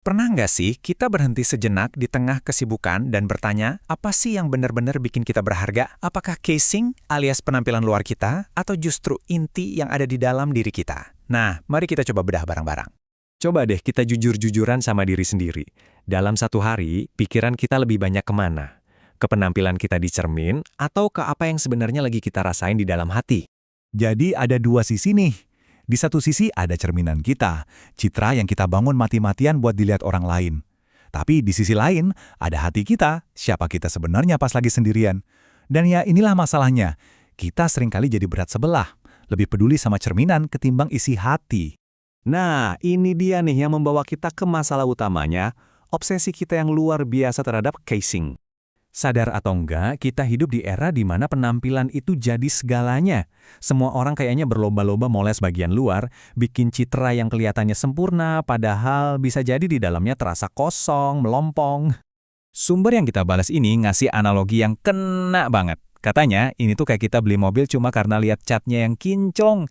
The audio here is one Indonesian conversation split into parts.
Pernah nggak sih kita berhenti sejenak di tengah kesibukan dan bertanya, apa sih yang benar-benar bikin kita berharga? Apakah casing alias penampilan luar kita, atau justru inti yang ada di dalam diri kita? Nah, mari kita coba bedah bareng-barang. Coba deh kita jujur-jujuran sama diri sendiri. Dalam satu hari, pikiran kita lebih banyak kemana? Ke penampilan kita di cermin, atau ke apa yang sebenarnya lagi kita rasain di dalam hati? Jadi ada dua sisi nih. Di satu sisi ada cerminan kita, citra yang kita bangun mati-matian buat dilihat orang lain. Tapi di sisi lain, ada hati kita, siapa kita sebenarnya pas lagi sendirian. Dan ya inilah masalahnya, kita seringkali jadi berat sebelah, lebih peduli sama cerminan ketimbang isi hati. Nah, ini dia nih yang membawa kita ke masalah utamanya, obsesi kita yang luar biasa terhadap casing. Sadar atau enggak, kita hidup di era di mana penampilan itu jadi segalanya. Semua orang kayaknya berlomba-lomba moles bagian luar, bikin citra yang kelihatannya sempurna, padahal bisa jadi di dalamnya terasa kosong, melompong. Sumber yang kita balas ini ngasih analogi yang kena banget. Katanya, ini tuh kayak kita beli mobil cuma karena lihat catnya yang kinclong.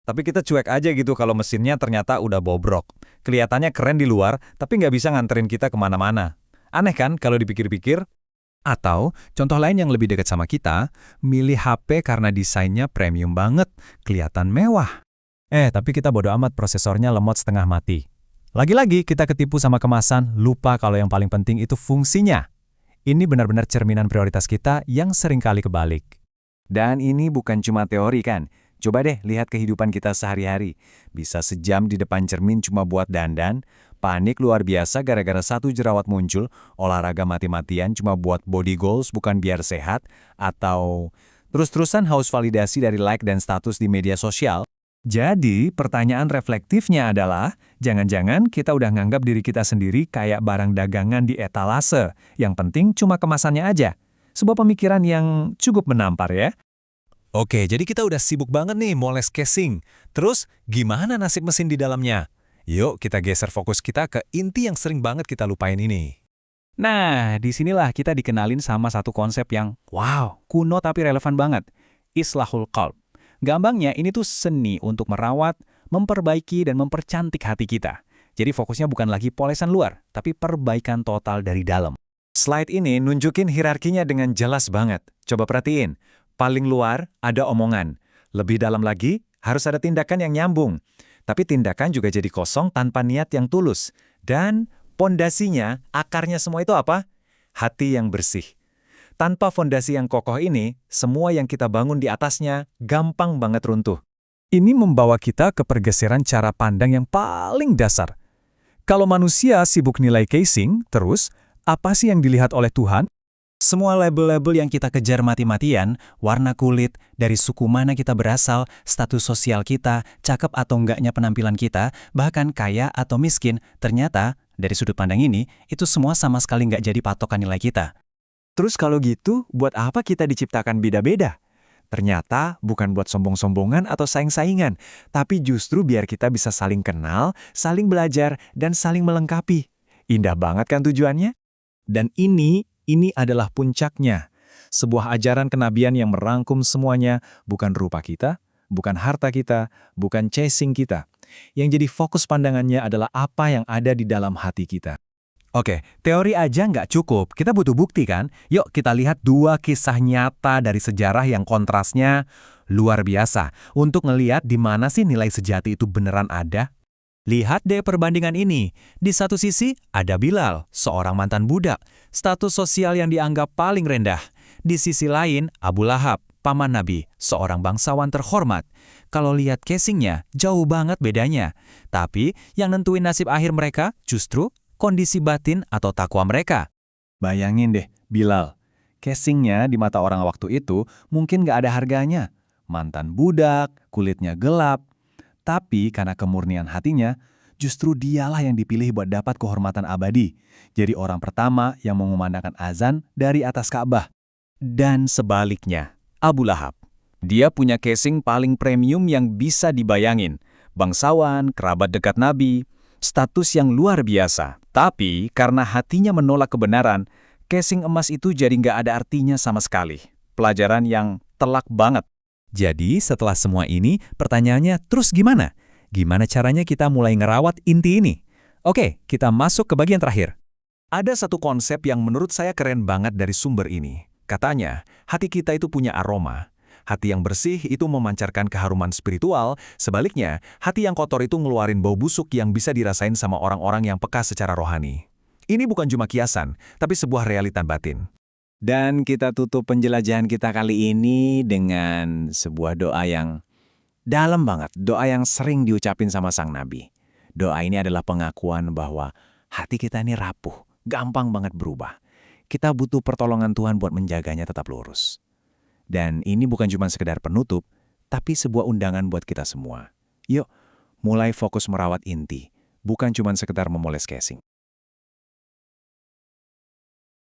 Tapi kita cuek aja gitu kalau mesinnya ternyata udah bobrok. Kelihatannya keren di luar, tapi nggak bisa nganterin kita kemana-mana. Aneh kan kalau dipikir-pikir? Atau, contoh lain yang lebih dekat sama kita, milih HP karena desainnya premium banget, kelihatan mewah. Tapi kita bodo amat prosesornya lemot setengah mati. Lagi-lagi kita ketipu sama kemasan, lupa kalau yang paling penting itu fungsinya. Ini benar-benar cerminan prioritas kita yang seringkali kebalik. Dan ini bukan cuma teori kan? Coba deh lihat kehidupan kita sehari-hari. Bisa sejam di depan cermin cuma buat dandan, panik luar biasa gara-gara satu jerawat muncul, olahraga mati-matian cuma buat body goals bukan biar sehat, atau terus-terusan haus validasi dari like dan status di media sosial. Jadi, pertanyaan reflektifnya adalah, jangan-jangan kita udah nganggap diri kita sendiri kayak barang dagangan di etalase, yang penting cuma kemasannya aja. Sebuah pemikiran yang cukup menampar ya. Oke, jadi kita udah sibuk banget nih moles casing. Terus, gimana nasib mesin di dalamnya? Yuk kita geser fokus kita ke inti yang sering banget kita lupain ini. Nah, disinilah kita dikenalin sama satu konsep yang, wow, kuno tapi relevan banget. Islahul qalb. Gampangnya, ini tuh seni untuk merawat, memperbaiki, dan mempercantik hati kita. Jadi fokusnya bukan lagi polesan luar, tapi perbaikan total dari dalam. Slide ini nunjukin hierarkinya dengan jelas banget. Coba perhatiin. Paling luar ada omongan. Lebih dalam lagi, harus ada tindakan yang nyambung. Tapi tindakan juga jadi kosong tanpa niat yang tulus. Dan pondasinya, akarnya semua itu apa? Hati yang bersih. Tanpa fondasi yang kokoh ini, semua yang kita bangun di atasnya gampang banget runtuh. Ini membawa kita ke pergeseran cara pandang yang paling dasar. Kalau manusia sibuk nilai casing, terus, apa sih yang dilihat oleh Tuhan? Semua label-label yang kita kejar mati-matian, warna kulit, dari suku mana kita berasal, status sosial kita, cakep atau enggaknya penampilan kita, bahkan kaya atau miskin, ternyata, dari sudut pandang ini, itu semua sama sekali nggak jadi patokan nilai kita. Terus kalau gitu, buat apa kita diciptakan beda-beda? Ternyata bukan buat sombong-sombongan atau saing-saingan, tapi justru biar kita bisa saling kenal, saling belajar, dan saling melengkapi. Indah banget kan tujuannya? Dan ini adalah puncaknya. Sebuah ajaran kenabian yang merangkum semuanya, bukan rupa kita, bukan harta kita, bukan chasing kita. Yang jadi fokus pandangannya adalah apa yang ada di dalam hati kita. Oke, teori aja nggak cukup, kita butuh bukti kan? Yuk kita lihat dua kisah nyata dari sejarah yang kontrasnya luar biasa. Untuk ngeliat di mana sih nilai sejati itu beneran ada. Lihat deh perbandingan ini. Di satu sisi, ada Bilal, seorang mantan budak, status sosial yang dianggap paling rendah. Di sisi lain, Abu Lahab, paman Nabi, seorang bangsawan terhormat. Kalau lihat casingnya, jauh banget bedanya. Tapi, yang nentuin nasib akhir mereka justru kondisi batin atau takwa mereka. Bayangin deh, Bilal. Casingnya di mata orang waktu itu mungkin nggak ada harganya. Mantan budak, kulitnya gelap. Tapi karena kemurnian hatinya, justru dialah yang dipilih buat dapat kehormatan abadi. Jadi orang pertama yang mengumandangkan azan dari atas Ka'bah. Dan sebaliknya, Abu Lahab. Dia punya casing paling premium yang bisa dibayangin. Bangsawan, kerabat dekat Nabi, status yang luar biasa. Tapi karena hatinya menolak kebenaran, casing emas itu jadi nggak ada artinya sama sekali. Pelajaran yang telak banget. Jadi setelah semua ini, pertanyaannya terus gimana? Gimana caranya kita mulai ngerawat inti ini? Oke, kita masuk ke bagian terakhir. Ada satu konsep yang menurut saya keren banget dari sumber ini. Katanya, hati kita itu punya aroma. Hati yang bersih itu memancarkan keharuman spiritual, sebaliknya, hati yang kotor itu ngeluarin bau busuk yang bisa dirasain sama orang-orang yang peka secara rohani. Ini bukan cuma kiasan, tapi sebuah realitas batin. Dan kita tutup penjelajahan kita kali ini dengan sebuah doa yang dalam banget, doa yang sering diucapin sama sang nabi. Doa ini adalah pengakuan bahwa hati kita ini rapuh, gampang banget berubah. Kita butuh pertolongan Tuhan buat menjaganya tetap lurus. Dan ini bukan cuma sekedar penutup, tapi sebuah undangan buat kita semua. Yuk, mulai fokus merawat inti, bukan cuma sekedar memoles casing.